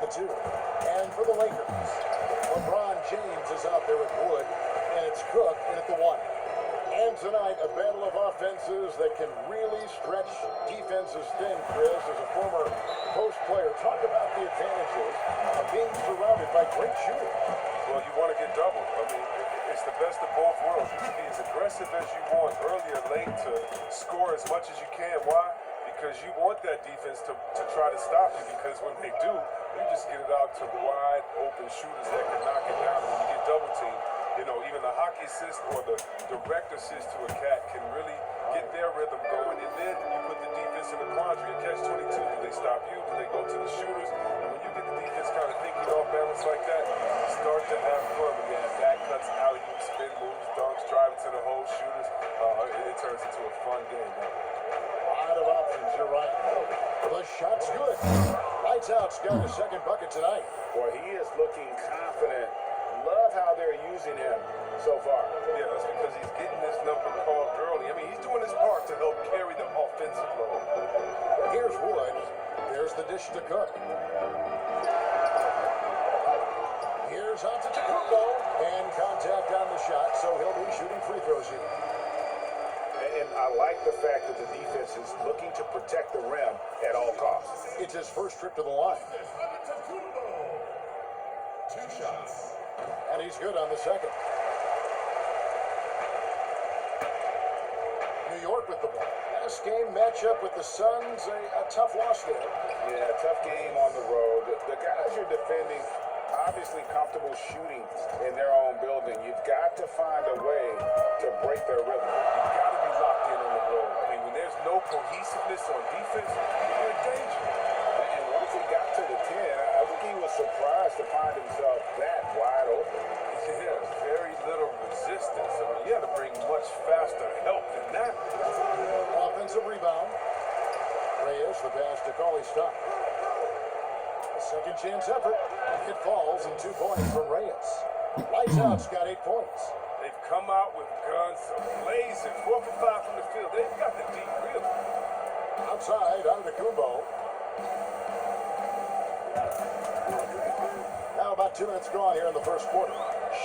the 2. And for the Lakers, LeBron James is out there with Wood, and it's Cook in at the 1. And tonight, a battle of offenses that can really stretch defenses thin, Chris, as a former post player. Talk about the advantages of being surrounded by great shooters. Well, you want to get double. I mean, it's the best of both worlds. You can be as aggressive as you want early or late to score as much as you can. Why? Because you want that defense to try to stop you, because when they do, you just get it out to wide open shooters that can knock it down. And when you get double teamed, you know, even the hockey assist or the direct assist to a cat can really get their rhythm going. And then you put the defense in a quandary. In catch-22, do they stop you? Do they go to the shooters? And when you get the defense kind of thinking off balance like that, you start to have fun. When you have back cuts, alley-oops, spin moves, dunks, driving to the hole, shooters. It turns into a fun game. A lot of options, you're right. The shot's good. Lights out's got the second bucket tonight. Boy, he is looking confident. Love how they're using him so far. Yeah, that's because he's getting this number called early. I mean, he's doing his part to help carry the offensive load. Here's Wood. There's the dish to Cook. Here's Antetokounmpo. And contact on the shot, so he'll be shooting free throws here. And I like the fact that the defense is looking to protect the rim at all costs. It's his first trip to the line. 2 shots. And he's good on the second. New York with the ball. Last game matchup with the Suns, a tough loss there. Yeah, tough game on the road. The guys you're defending, obviously comfortable shooting in their own building. You've got to find a way to break their rhythm. You've got to be locked in on the road. I mean, when there's no cohesiveness on defense, you're in danger. And once he got to the 10, I think he was surprised to find himself that wide open. Yeah, very little resistance. I mean, you had to bring much faster help than that. Offensive rebound. Reyes, the pass to Cauley Stein. A second chance effort. It falls, and 2 points from Reyes. Lights out's got 8 points. They've come out with guns blazing, 4 for 5 from the field. They've got the deep rhythm. Outside, Antetokounmpo. Now about 2 minutes gone here in the first quarter.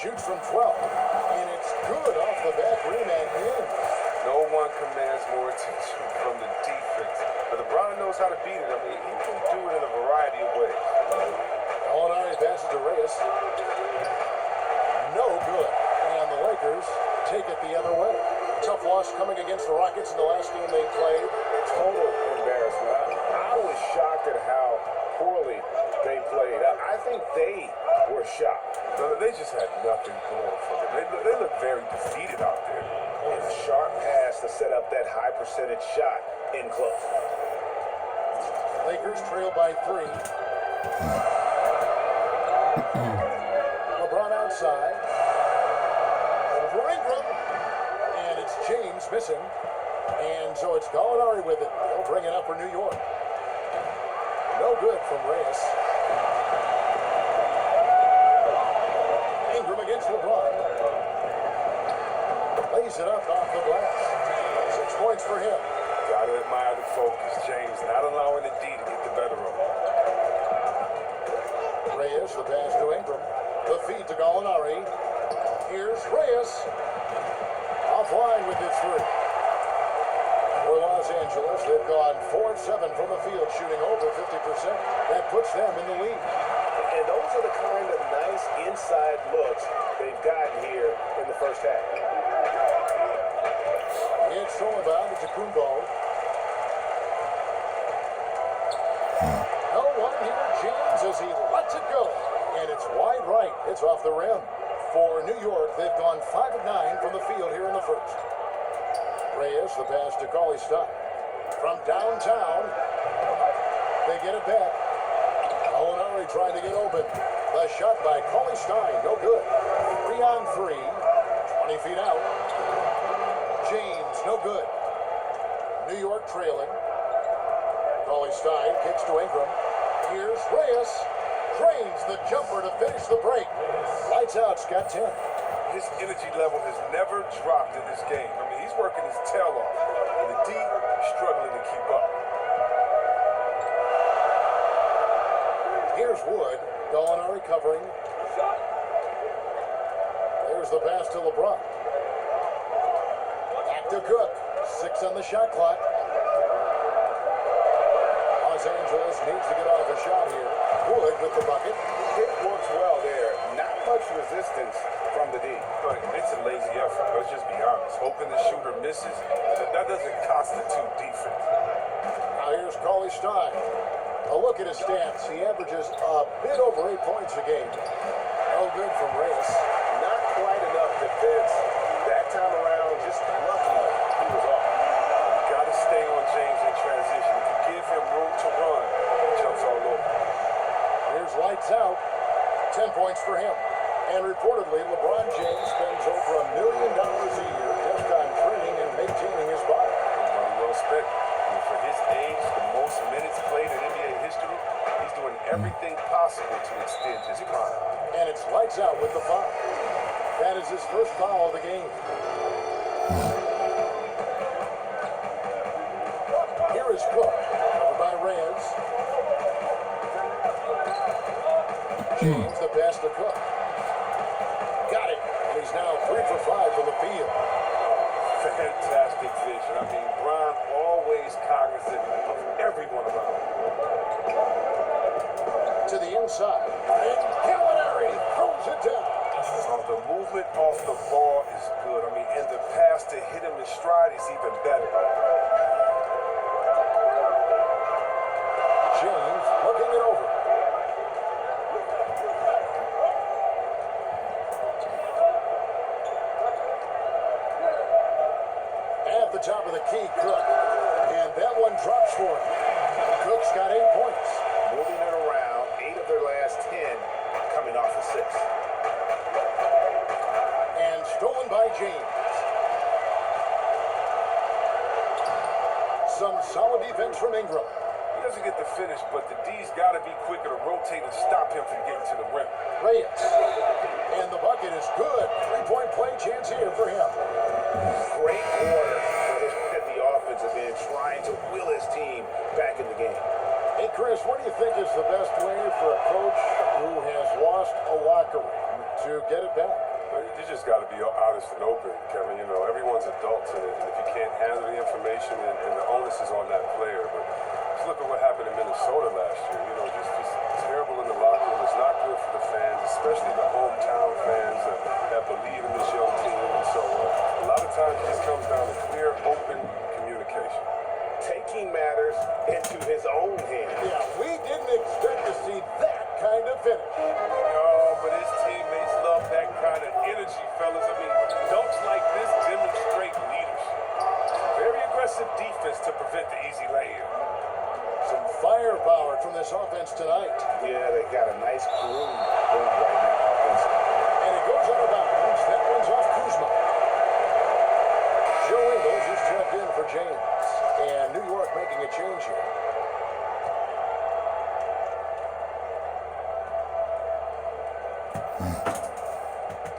Shoots from 12, and it's good off the back rim and in. No one commands more attention from the defense. But LeBron knows how to beat it. I mean, he can do it in a variety of ways. Gallinari passes to Reyes. No good. And the Lakers take it the other way. Tough loss coming against the Rockets in the last game they played. Total embarrassment. I was shocked at how poorly they played. I think they were shocked. No, they just had nothing going for them. They look very defeated out there. And a sharp pass to set up that high percentage shot in close. Lakers trail by 3. LeBron outside. Over Ingram. And it's James missing. And so it's Gallinari with it. They'll bring it up for New York. No good from Reyes. Ingram against LeBron. Lays it up off the glass. 6 points for him. Gotta admire the focus, James. Not allowing the D to get the better of him. Reyes, the pass to Ingram. The feed to Gallinari. Here's Reyes. Offline with his 3. For Los Angeles, they've gone 4 of 7 from the field, shooting over 50%. That puts them in the lead. And those are the kind of nice inside looks they've gotten here in the first half. It's thrown about to Kumbo. No one here, James, as he lets it go. And it's wide right. It's off the rim. For New York, they've gone 5 of 9 from the field here in the first. Reyes, the pass to Cauley Stein. From downtown, they get it back. Gallinari trying to get open. The shot by Cauley Stein, no good. 3 on 3, 20 feet out. James, no good. New York trailing. Cauley Stein kicks to Ingram. Here's Reyes. Cranes the jumper to finish the break. Lights out, Scott 10. His energy level has never dropped in this game. I mean, he's working his tail off. And the D struggling to keep up. Here's Wood. Gallinari covering. There's the pass to LeBron. Back to Cook. 6 on the shot clock. Los Angeles needs to get off a shot here. Wood with the bucket. It works well there. Not much resistance from the D. But it's a lazy effort. Let's just be honest. Hoping the shooter misses, that doesn't constitute defense. Now here's Cauley Stein. A look at his stats. He averages a bit over 8 points a game. No good from Reyes. Not quite enough defense. That time around, just lucky he was off. Got to stay on James in transition. If you give him room to run, he jumps all over. Here's lights out. 10 points for him. And reportedly, LeBron James spends over $1 million a year just on training and maintaining his body. Money well spent. And for his age, the most minutes played in NBA history, he's doing everything possible to extend his prime. And it's lights out with the foul. That is his first foul of the game. Here is Cook, covered by Reyes. James, the pass to Cook. Got it. And he's now 3 for 5 from the field. Fantastic vision. I mean, Bron always cognizant of everyone around him. To the inside. And Gallinari throws it down. The movement off the ball is good. I mean, and the pass to hit him in stride is even better. James looking it over. At the top of the key, Cook. And that one drops for him. Cook's got 8 points. Moving it around, 8 of their last 10 coming off of 6. And stolen by James. Some solid defense from Ingram. He doesn't get the finish, but the D's got to be quicker to rotate and stop him from getting to the rim. Reyes. And the bucket is good. 3-point play chance here for him. Great quarter at the offensive end, trying to will his team back in the game. Hey, Chris, what do you think is the best way for a coach who has lost a locker room to get it back? You just got to be honest and open, Kevin. You know, everyone's adults in it, and if you can't handle the information, and the onus is on that player. But just look at what happened in Minnesota last year. You know, just terrible in the locker room. It's not good for the fans, especially the hometown fans that believe in this young team. And so a lot of times it just comes down to clear, open communication. Taking matters into his own hands. Yeah, we didn't expect to see that kind of finish. No, but his teammates love that kind of energy, fellas. I mean, dunks like this demonstrate leadership. Very aggressive defense to prevent the easy lay-in. Some firepower from this offense tonight. Yeah, they got a nice groove going right now offensively. And it goes out of bounds. That one's off Kuzma. Joe Ingles is checked in for James. And New York making a change here.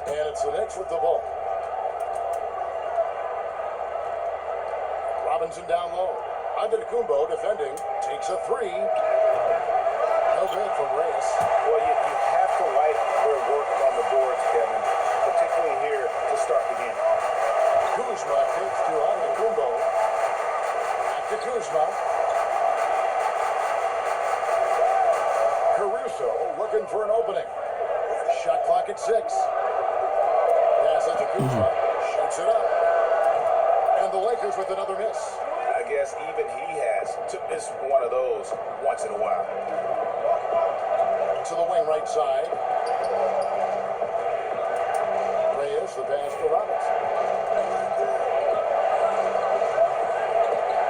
And it's the Knicks with the ball. Robinson down low. Antetokounmpo defending. Takes a 3. No good from Reyes. Well, you have to like their work on the boards, Kevin, particularly here to start the game. Kuzma takes to Antetokounmpo. Back to Kuzma. Caruso looking for an opening. Shot clock at 6. Pass it to Kuzma. Shoots it up. And the Lakers with another miss. I guess even he has to miss one of those once in a while. To the wing right side. Reyes, the pass to Robinson.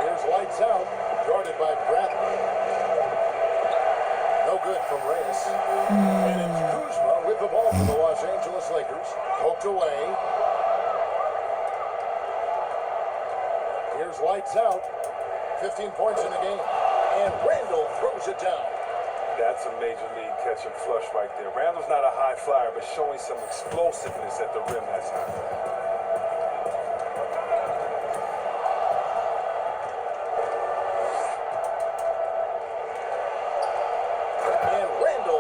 Here's lights out. Guarded by Bradley. No good from Reyes. And it's Kuzma with the ball for the Los Angeles Lakers. Poked away. Here's lights out. 15 points in the game. And Randall throws it down. That's a major league catch and flush right there. Randall's not a high flyer, but showing some explosiveness at the rim that time. And Randall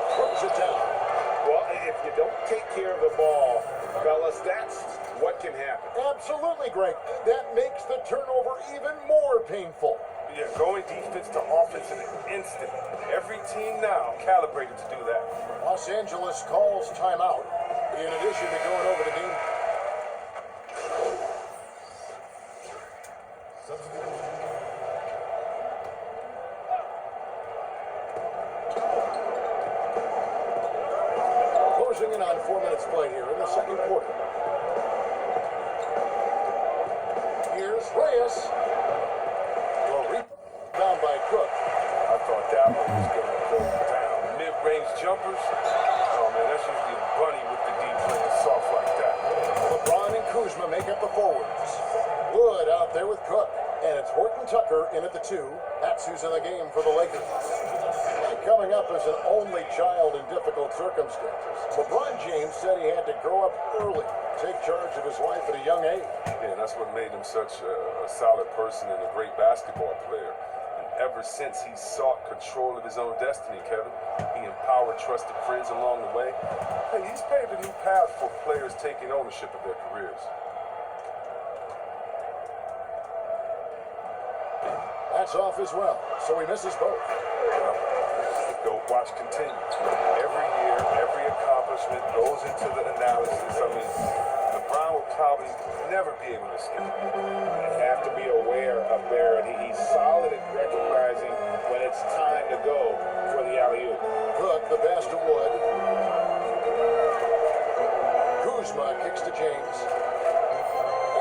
If you don't take care of the ball, fellas, that's what can happen. Absolutely, Greg. That makes the turnover even more painful. Yeah, going defense to offense in an instant. Every team now calibrated to do that. Los Angeles calls timeout in addition to going over the game. Closing in on 4 minutes played here in the second quarter. Here's Reyes. Well, rebound by Cook. I thought that one was going to go down. Mid-range jumpers. Oh, man, that's usually a bunny with the deep playing soft like that. LeBron and Kuzma make up the forwards. Wood out there with Cook. And it's Horton Tucker in at the 2. That's who's in the game for the Lakers. And coming up as an only child in difficult circumstances, LeBron James said he had to grow up early, take charge of his life at a young age. Yeah, that's what made him such a solid person and a great basketball player. And ever since he sought control of his own destiny, Kevin, he empowered trusted friends along the way. Hey, he's paved a new path for players taking ownership of their careers. That's off as well, so he misses both. Well, the GOAT watch continues. Every year, every accomplishment goes into the analysis. I mean, LeBron will probably never be able to escape. You have to be aware of Barrett. He's solid at recognizing when it's time to go for the alley-oop. Cook, the pass to Wood. Kuzma kicks to James.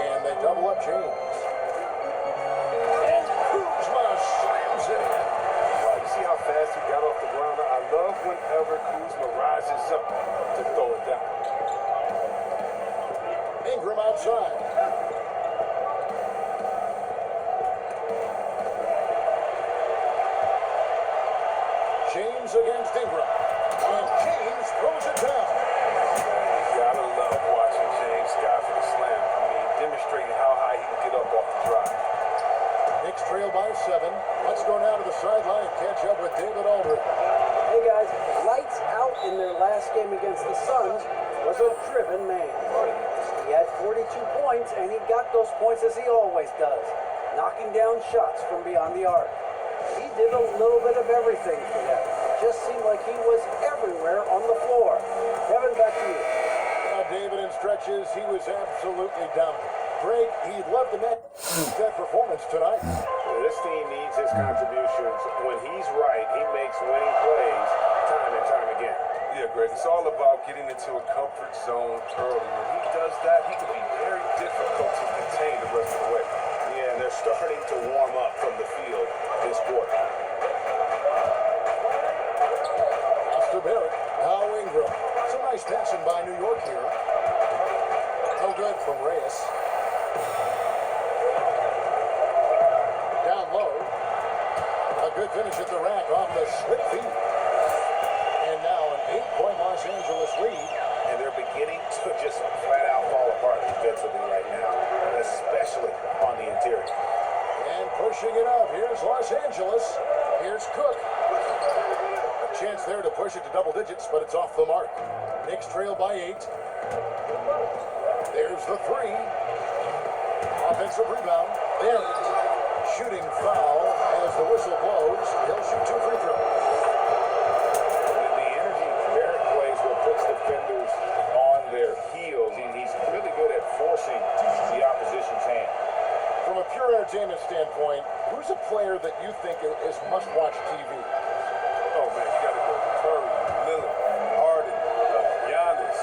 And they double up James. And Kuzma slams it in. Wow, you see how fast he got off the ground? I love whenever Kuzma rises up to throw it down. Ingram outside. James against Ingram. And James throws it down. You gotta love watching James sky for the slam. I mean, demonstrating how high he can get up off the drive. Knicks trail by 7. Let's go now to the sideline and catch up with David Aldridge. Hey guys, lights out in their last game against the Suns was a driven man. He had 42 points, and he got those points as he always does, knocking down shots from beyond the arc. He did a little bit of everything for them. It just seemed like he was everywhere on the floor. Kevin, back to you. David in stretches, he was absolutely dominant. Greg, he'd love to match that performance tonight. This team needs his contributions. When he's right, he makes winning plays time and time again. Yeah, Greg, it's all about getting into a comfort zone early. When he does that, he can be very difficult to contain the rest of the way. Yeah, and they're starting to warm up from the field this quarter. Pass to Barrett. Now Ingram. Some nice passing by New York here. No good from Reyes. Down low. A good finish at the rack off the slip feed. And now an 8-point Los Angeles lead. And they're beginning to just flat out fall apart defensively right now, especially on the interior. And pushing it up. Here's Los Angeles. Here's Cook. A chance there to push it to double digits, but it's off the mark. Knicks trail by 8. There's the 3. Offensive rebound. There. Shooting foul as the whistle blows. He'll shoot 2 free throws. The energy Barrett plays what puts defenders on their heels. He's really good at forcing the opposition's hand. From a pure entertainment standpoint, who's a player that you think is must-watch TV? Oh, man, you got to go Curry, Lillard, Harden, Giannis,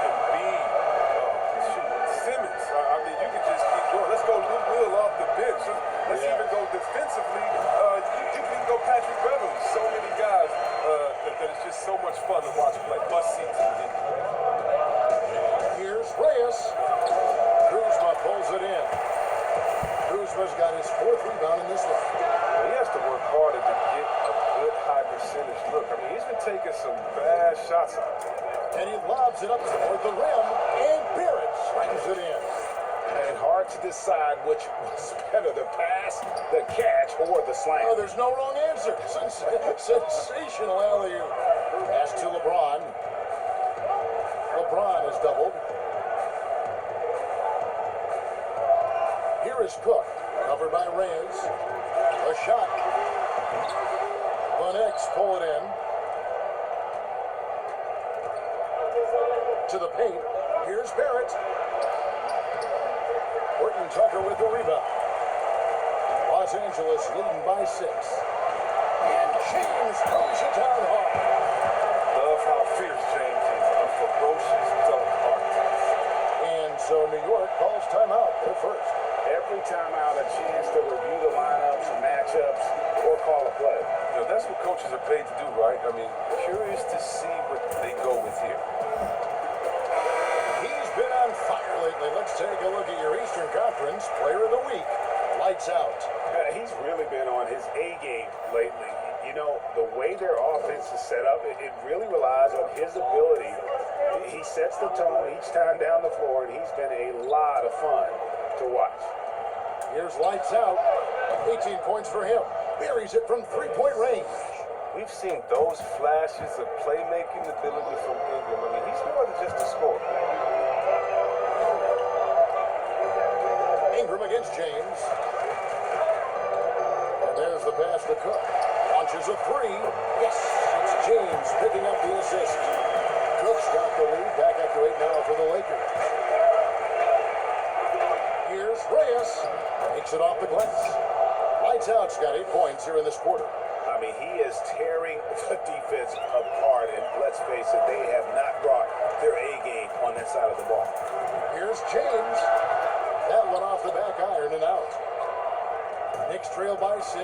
Embiid, Simmons. I mean, you can just keep going. Let's go Lou Will off the bench. Let's even go defensively. You can go Patrick Beverly. So many guys that it's just so much fun to watch play. Must-see TV. Here's Reyes. Kuzma pulls it in. Kuzma's got his 4th rebound in this one. He has to work harder to get a good high percentage look. I mean, he's been taking some bad shots out there. And he lobs it up toward the rim, and Barrett slams it in. And hard to decide which was better, the pass, the catch, or the slam. Oh, there's no wrong answer. Sensational alley-oop. Pass to LeBron. LeBron is doubled. Here is Cook, covered by Reyes. A shot. The Knicks pull it in. To the paint. Here's Barrett. Horton Tucker with the rebound. Los Angeles leading by 6. And James throws it down hard. Love how fierce James is. A ferocious dunk artist. And so New York calls timeout. They're first. Every timeout, a chance to review the lineups, matchups, or call a play. You know, that's what coaches are paid to do, right? I mean, curious to see what they go with here. He's been on fire lately. Let's take a look at your Eastern Conference Player of the Week. Lights out. He's really been on his A game lately. You know, the way their offense is set up, it really relies on his ability. He sets the tone each time down the floor, and he's been a lot of fun to watch. Here's lights out. 18 points for him. Buries it from three-point range. We've seen those flashes of playmaking ability from Ingram. I mean, he's more than just a scorer. Ingram against James. And there's the pass to Cook. Launches a three. Yes, it's James picking up the assist. Cook's got the lead. Back up to 8 now for the Lakers. Here's Reyes. Takes it off the glass. Lights out's got 8 points here in this quarter. I mean, he is tearing the defense apart, and let's face it, they have not brought their A game on that side of the ball. Here's James. That one off the back iron and out. Knicks trail by 6.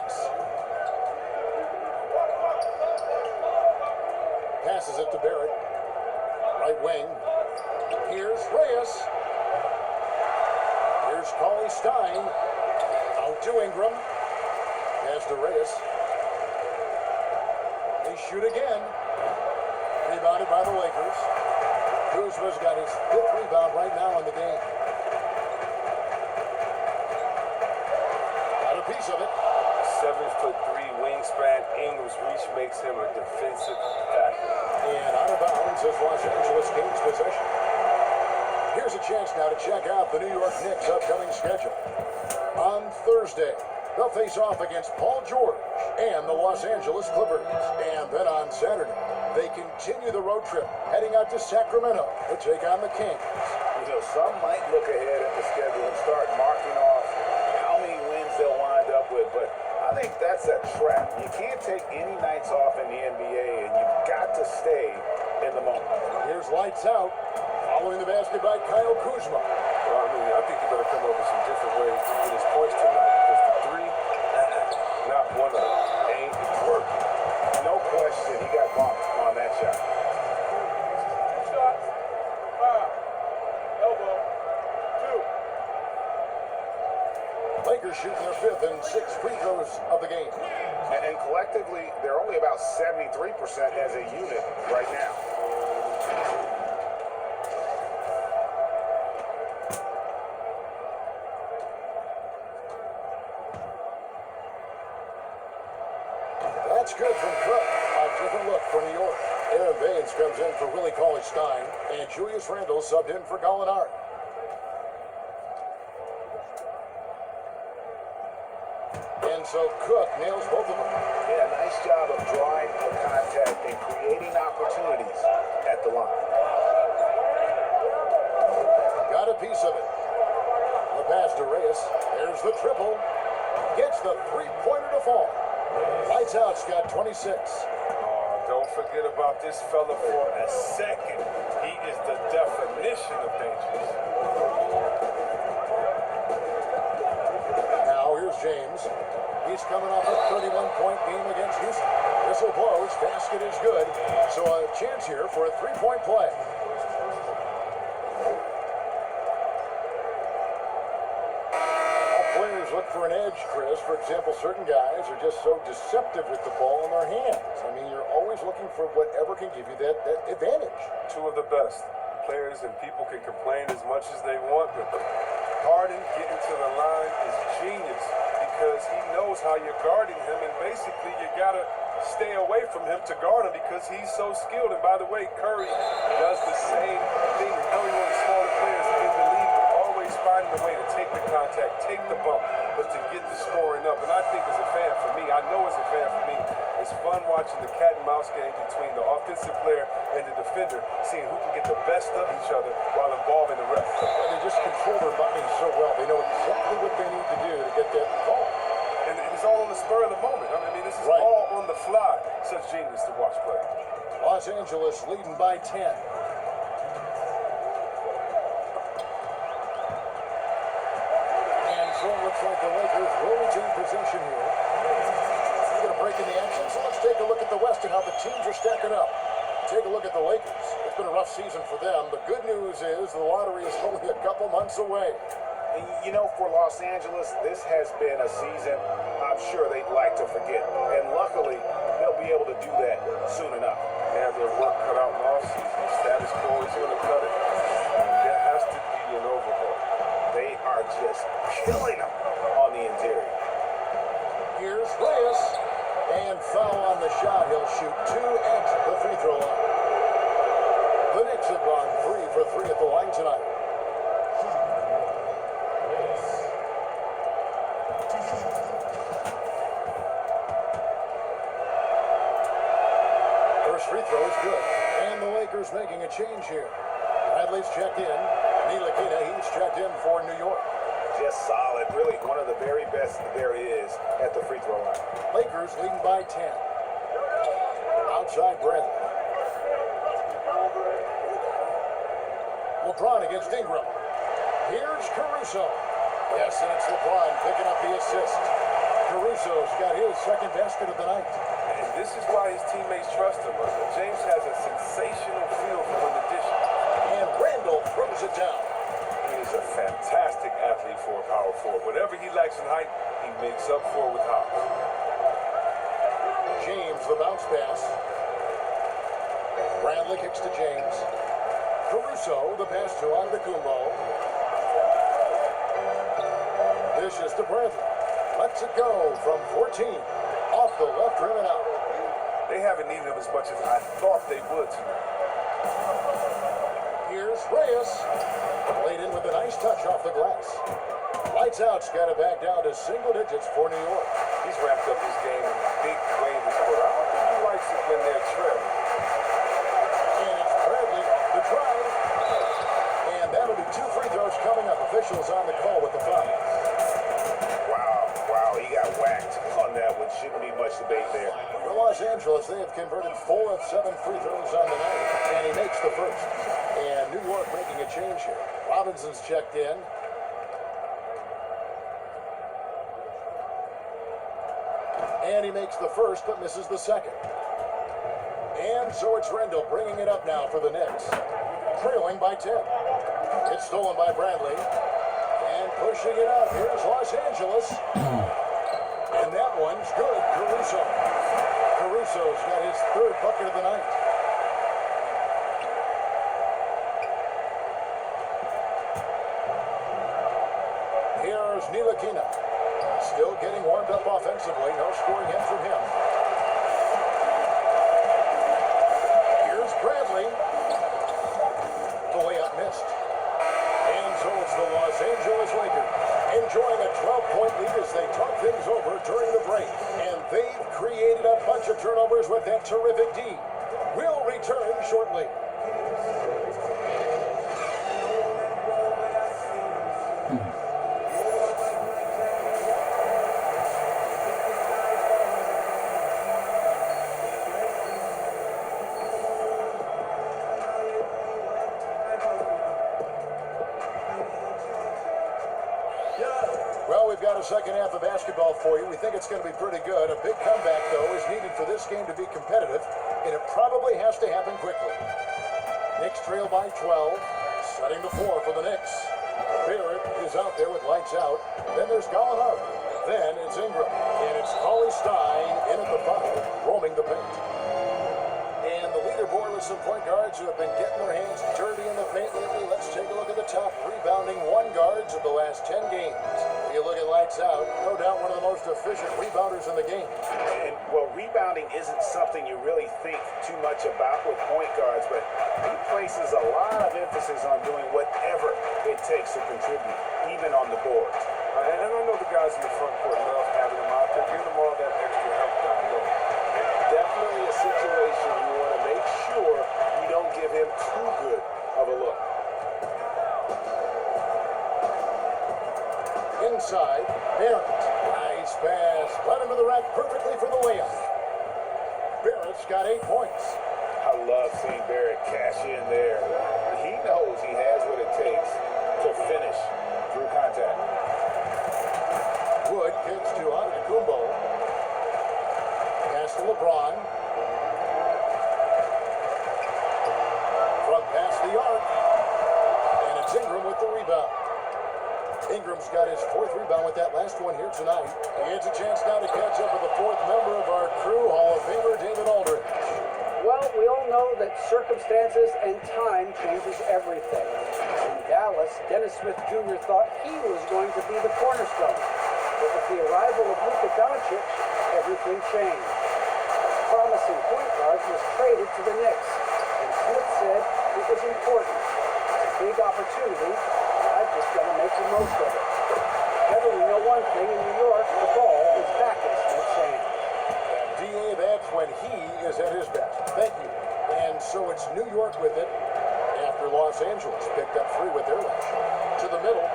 Passes it to Barrett. Right wing. Here's Reyes. Here's Cauley Stein. Out to Ingram. Pass to Reyes. They shoot again. Rebounded by the Lakers. Kuzma's got his 5th rebound right now in the game. Got a piece of it. 7'3" wingspan. Ingram's reach makes him a defensive tackle. And out of bounds as Los Angeles gains possession. Here's a chance now to check out the New York Knicks' upcoming schedule. On Thursday, they'll face off against Paul George and the Los Angeles Clippers. And then on Saturday, they continue the road trip, heading out to Sacramento to take on the Kings. You know, some might look ahead at the schedule and start marking off how many wins they'll wind up with, but I think that's a trap. You can't take any nights off in the NBA, and you've got to stay in the moment. Here's lights out. Following the basket by Kyle Kuzma. Well, I mean, I think you better come up with some different ways to get his points tonight, because the three, not one of them, ain't working. No question, he got bumped on that shot. Shots. Elbow. 2. Lakers shooting their 5th and 6th free throws of the game. And collectively, they're only about 73% as a unit right now. That's good from Cook. A different look for New York. Aaron Baines comes in for Willie Cauley-Stein, and Julius Randle subbed in for Gallinari. And so Cook nails both of them. Yeah, nice job of drawing the contact and creating opportunities at the line. Got a piece of it. The pass to Reyes. There's the triple. Gets the three-pointer to fall. Lights out's got 26. Don't forget about this fella for a second. He is the definition of dangerous. Now here's James. He's coming off a 31-point game against Houston. Whistle blows. Basket is good. So a chance here for a three-point play. Players look for an edge, Chris. For example, certain guys are just so deceptive with the ball in their hands. I mean, you're always looking for whatever can give you that advantage. Two of the best players, and people can complain as much as they want, but Harden getting to the line is genius because he knows how you're guarding him, and basically you gotta stay away from him to guard him because he's so skilled. And by the way, Curry does the same thing. Curry, one of the smaller players in the league, but always finding a way to take the contact, take the bump, but to get the scoring up. And I think as a fan for me, I know as a fan for me, it's fun watching the cat and mouse game between the offensive player and the defender, seeing who can get the best of each other while involving the ref. They just control their bodies so well. They know exactly what they need to do to get that ball. And it's all on the spur of the moment. I mean, this is Right. all on the fly. Such genius to watch play. Los Angeles leading by 10. And so it looks like the Lakers will retain possession here. We're going to break in the action, so let's take a look at the West and how the teams are stacking up. Take a look at the Lakers. It's been a rough season for them. The good news is the lottery is only a couple months away. And you know, for Los Angeles, this has been a season I'm sure they'd like to forget. And luckily, they'll be able to do that soon enough. They have their work cut out in the offseason. The status quo is going to cut it. There has to be an overhaul. They are just killing them on the interior. Here's Reyes. And foul on the shot. He'll shoot 2 at the free throw line. The Knicks have gone 3 for 3 at the line tonight. First free throw is good. And the Lakers making a change here. Bradley's checked in. Ntilikina, he's checked in for New York. Just solid. Really one of the very best there is at the free throw line. Lakers leading by 10. Outside Bradley. LeBron against Ingram. Here's Caruso. Yes, and it's LeBron picking up the assist. Caruso's got his second basket of the night. And this is why his teammates trust him. James has a sensational feel for when the dish. And Randall throws it down. He is a fantastic athlete for a power forward. Whatever he lacks in height, he makes up for with hops. James, the bounce pass. Bradley kicks to James. Caruso, the pass to Antetokounmpo. Dishes to Bradley. Lets it go from 14. Off the left rim and out. They haven't needed him as much as I thought they would tonight. Here's Reyes. Laid in with a nice touch off the glass. Lights out's got it back down to single digits for New York. He's wrapped up his game in big way this quarter. I don't think he likes it when they're trailing. And it's Bradley, the drive. And that'll be 2 free throws coming up. Officials on the call with the foul. Wow, he got whacked on that one. Shouldn't be much debate there. For Los Angeles, they have converted 4 of 7 free throws on the night. And he makes the first. And New York making a change here. Robinson's checked in. And he makes the first, but misses the second. And so it's Rendell bringing it up now for the Knicks. Trailing by 10. It's stolen by Bradley. And pushing it out. Here's Los Angeles. And that one's good. Caruso. Caruso's got his 3rd bucket of the night. Here's Ntilikina. Still getting warmed up offensively. No scoring yet from him. Here's Bradley. The layup missed. And so it's the Los Angeles Lakers enjoying a 12-point lead as they talk things over during the break. And they've created a bunch of turnovers with that terrific D. We'll return shortly. Well, we've got a second half of basketball for you. We think it's going to be pretty good. A big comeback, though, is needed for this game to be competitive, and it probably has to happen quickly. Knicks trail by 12, setting the floor for the Knicks. Barrett is out there with lights out. Then there's Gallinari. Then it's Ingram. And it's Cauley Stein in at the 5, roaming the paint. And the leaderboard was some point guards who have been getting their hands dirty in the paint lately. Let's take a look at the top rebounding one guards of the last 10 games. You look at lights out, no doubt one of the most efficient rebounders in the game. And, well, rebounding isn't something you really think too much about with point guards, but he places a lot of emphasis on doing whatever it takes to contribute, even on the boards. And I know the guys in the front court love having him out there, giving them all that extra help down low. Definitely a situation you want to make sure you don't give him too good of a look. Inside, Barrett. Nice pass. Led him to the rack perfectly for the layup. Barrett's got 8 points. I love seeing Barrett cash in there. He knows he has what it takes to finish through contact. Wood kicks to Antetokounmpo. Pass to LeBron. From past the arc. And it's Ingram with the rebound. Ingram's got his 4th rebound with that last one here tonight. He gets a chance now to catch up with the 4th member of our crew, Hall of Famer David Aldridge. Well, we all know that circumstances and time changes everything. In Dallas, Dennis Smith Jr. thought he was going to be the cornerstone. But with the arrival of Luka Doncic, everything changed. A promising point guard was traded to the Knicks, and Smith said it was important. It's a big opportunity, and I've just got to make the most of it. Kevin, we know one thing in New York, the ball is back in Smith's hands. DA, that's when he is at his best. Thank you. And so it's New York with it after Los Angeles picked up 3 with their last shot. To the middle.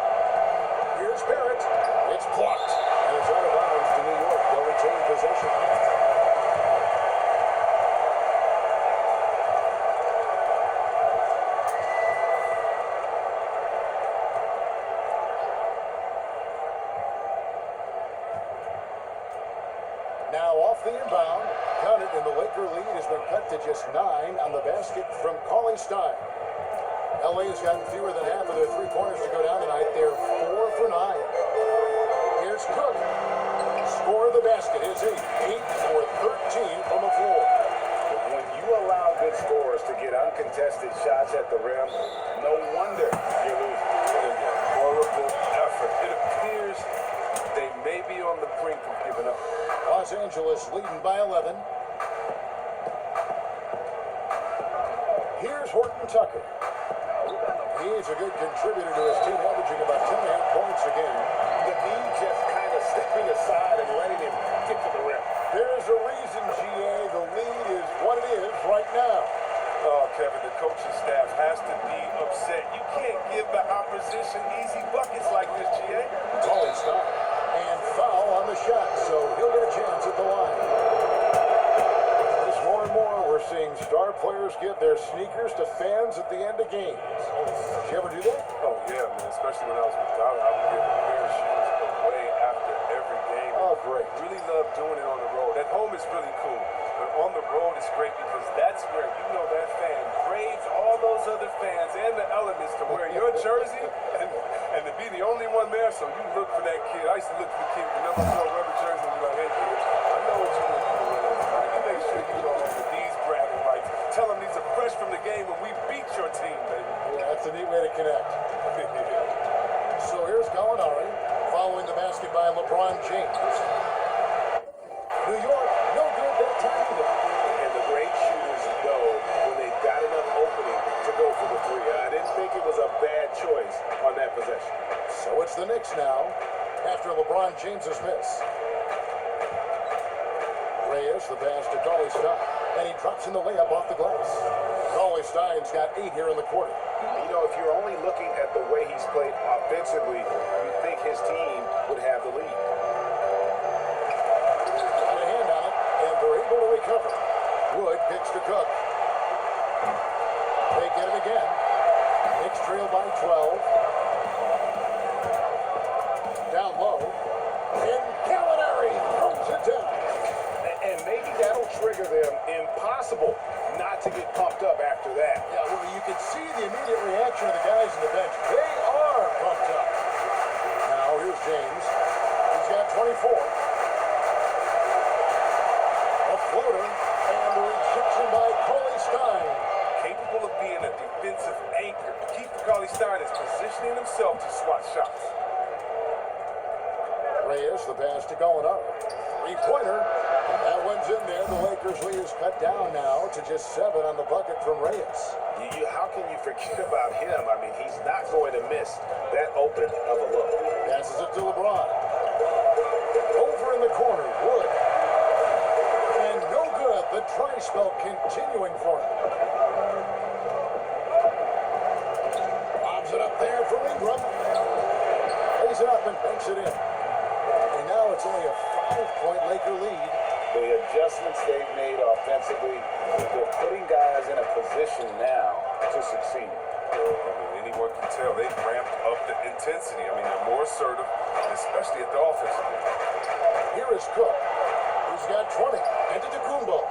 Here's Barrett. It's blocked. And it's out of bounds to New York. They'll retain possession. Now off the inbound. Count it, and the Laker lead has been cut to just 9 on the basket from Cauley Stein. LA has gotten fewer than half of their 3-pointers to go down tonight. They're 4 for 9. Here's Cook. Score of the basket is 8 for 13 from the floor. When you allow good scorers to get uncontested shots at the rim, no wonder you're losing. Horrible effort. It appears they may be on the brink of giving up. Los Angeles leading by 11. Here's Horton Tucker. He's a good contributor to his team, averaging about 10.5 points a game. The knee just kind of stepping aside and letting him get to the rim. There's a reason, GA. The lead is what it is right now. Oh, Kevin, the coaching staff has to be upset. You can't give the opposition easy buckets like this, GA. Cauley Stein. And foul on the shot, so he'll get a chance at the line. This more and more, we're seeing star players give their sneakers to fans at the end of games. Did you ever do that? Oh, yeah, man. Especially when I was with Dollar, I would give a pair of shoes away after every game. Oh, great. Really love doing it on the road. At home is really cool, but on the road it's great because that's where you know that fan braves all those other fans and the elements to wear your jersey and to be the only one there. So you look for that kid. I used to look for the kid with the number 4 rubber jersey and be like, hey, kid, I know what you're going to do. You make sure you go with these bragging rights. Tell them these are fresh from the game when we beat your team, baby. Yeah, that's a neat way to connect. So here's Gallinari following the basket by LeBron James. New York, no good that time either. And the great shooters know when they've got enough opening to go for the 3. I didn't think it was a bad choice on that possession. So it's the Knicks now after LeBron James's miss. Reyes, the pass to Cauley Stein, and he drops in the layup off the glass. Cauley Stein's got 8 here in the quarter. You know, if you're only looking at the way he's played offensively, you'd think his team would have the lead. Got a hand on it, and they're able to recover. Wood kicks to Cook. They get it again. Knicks trail by 12. Down low. And Gallinari throws it down. And maybe that'll trigger them. Impossible not to get pumped up after that. Yeah, well, you can see the immediate reaction of the guys on the bench. They are pumped up. Now, here's James. He's got 24. A floater, and the rejection by Cauley Stein. shots. Reyes, the pass to Gallinari. Three-pointer. That one's in there. The Lakers lead is cut down now to just 7 on the bucket from Reyes. How can you forget about him? I mean, he's not going to miss that open of a look. Passes it to LeBron. Over in the corner, Wood. And no good. The try spell continuing for him. Lobs it up there for Ingram. Lays it up and banks it in. And now it's only a 5-point Laker lead. The adjustments they've made offensively, they're putting guys in a position now to succeed. I mean, anyone can tell they've ramped up the intensity. I mean, they're more assertive, especially at the offensive end. Here is Cook. He's got 20. Antetokounmpo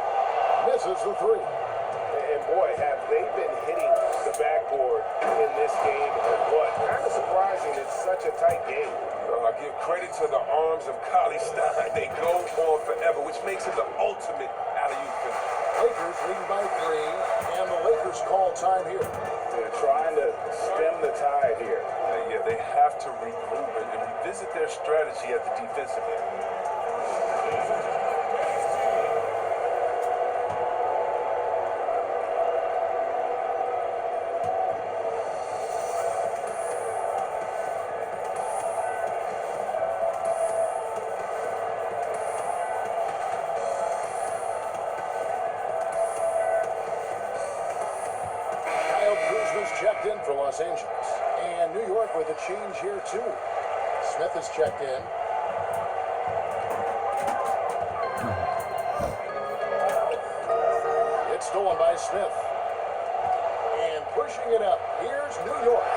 misses the 3. And boy, have they been hitting the backboard in this game or what? Kind of surprising. It's such a tight game. I give credit to the arms of Stein. They go on forever, which makes him the ultimate alley-oop finisher. Lakers leading by 3, and the Lakers call time here. They're trying to stem the tide here. Yeah, they have to regroup and revisit their strategy at the defensive end. Checked in for Los Angeles. And New York with a change here, too. Smith is checked in. It's stolen by Smith. And pushing it up. Here's New York.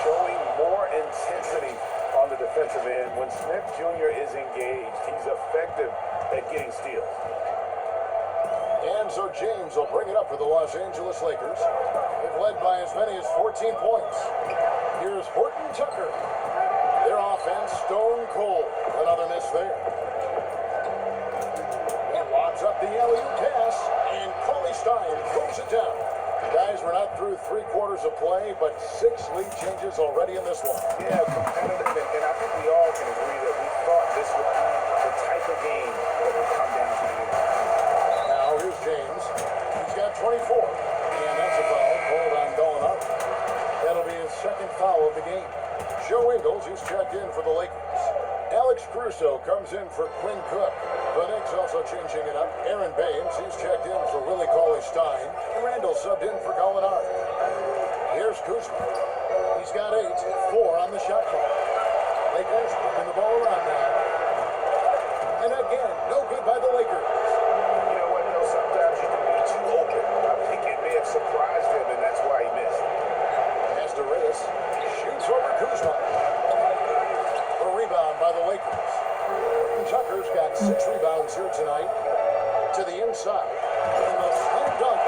Showing more intensity on the defensive end. When Smith Jr. is engaged, he's effective at getting steals. And so James will bring it up for the Los Angeles Lakers. They've led by as many as 14 points. Here's Horton Tucker. Their offense stone cold. Another miss there. He lobs up the alley-oop pass, and Stein throws it down. Guys, we're not through 3 quarters of play, but 6 lead changes already in this one. Yeah, competitive, and I think we all can agree that we thought this would be the type of game that would come down to the end. Now here's James. He's got 24, and that's a foul called on Gallinari. That'll be his 2nd foul of the game. Joe Ingles, he's checked in for the Lakers. Alex Caruso comes in for Quinn Cook. The Knicks also changing it up. Aaron Baines, he's checked in for Willie Cauley-Stein. Randall subbed in for Gallinari. Here's Kuzma. He's got 8, 4 on the shot clock. Lakers moving the ball around now. And again, no good by the Lakers. You know what, though? Sometimes you can be too open. I think it may have surprised him, and that's why he missed. Pass to Reyes. Shoots over Kuzma. A rebound by the Lakers. Tucker's got 6 rebounds here tonight. To the inside. And the slam dunk